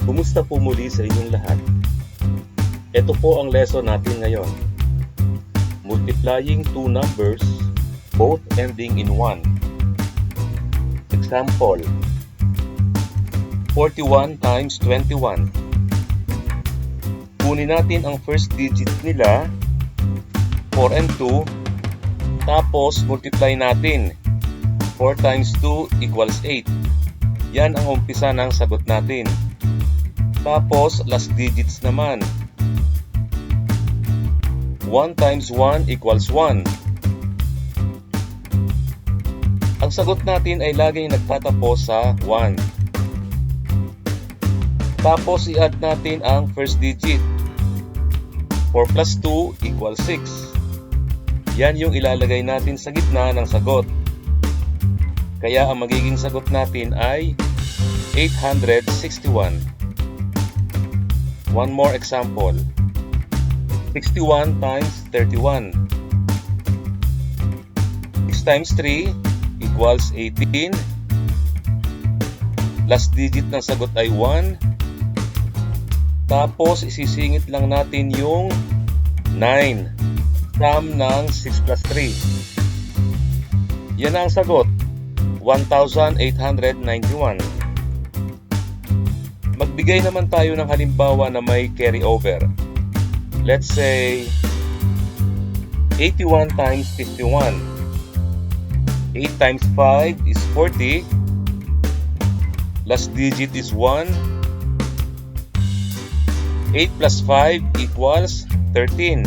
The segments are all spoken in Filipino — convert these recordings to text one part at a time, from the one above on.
Kumusta po muli sa inyong lahat? Ito po ang lesson natin ngayon. Multiplying two numbers, both ending in 1. Example, 41 times 21. Kunin natin ang first digit nila, 4 and 2, tapos multiply natin. 4 times 2 equals 8. Yan ang umpisa ng sagot natin. Tapos, last digits naman. 1 times 1 equals 1. Ang sagot natin ay laging nagtatapos sa 1. Tapos, i-add natin ang first digit. 4 plus 2 equals 6. Yan yung ilalagay natin sa gitna ng sagot. Kaya ang magiging sagot natin ay 861. One more example. 61 times 31. 6 times 3 equals 18. Last digit ng sagot ay 1. Tapos isisingit lang natin yung 9. Sum ng 6 plus 3. Yan ang sagot. 1,891. Magbigay naman tayo ng halimbawa na may carryover. Let's say 81 times 51. 8 times 5 is 40. Last digit is 1. 8 plus 5 equals 13.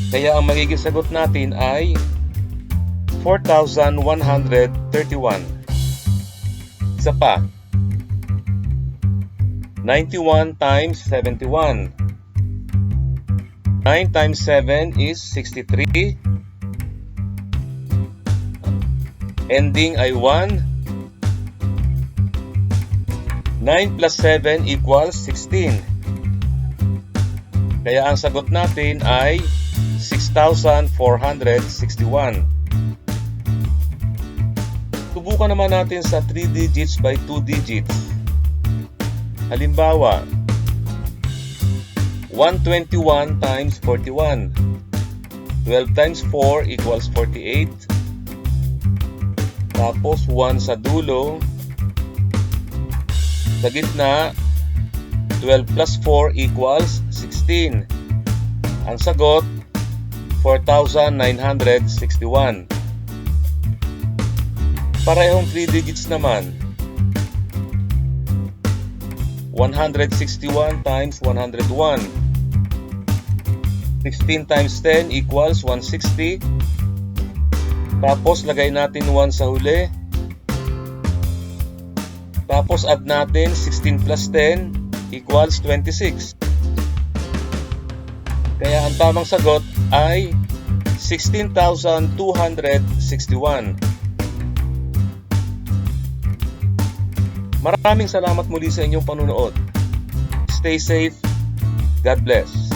Kaya ang magiging sagot natin ay 4,131. Isa pa. 91 times 71. 9 times 7 is 63. Ending ay 1. 9 plus 7 equals 16. Kaya ang sagot natin ay 6,461. Subukan naman natin sa 3 digits by 2 digits. Halimbawa, 121 times 41. 12 times 4 equals 48. Tapos 1 sa dulo. Sa gitna, 12 plus 4 equals 16. Ang sagot, 4,961. Parehong 3 digits naman. 161 times 101. 16 times 10 equals 160. Tapos lagay natin 1 sa huli. Tapos add natin 16 plus 10 equals 26. Kaya ang tamang sagot ay 16,261. Maraming salamat muli sa inyong panunood. Stay safe. God bless.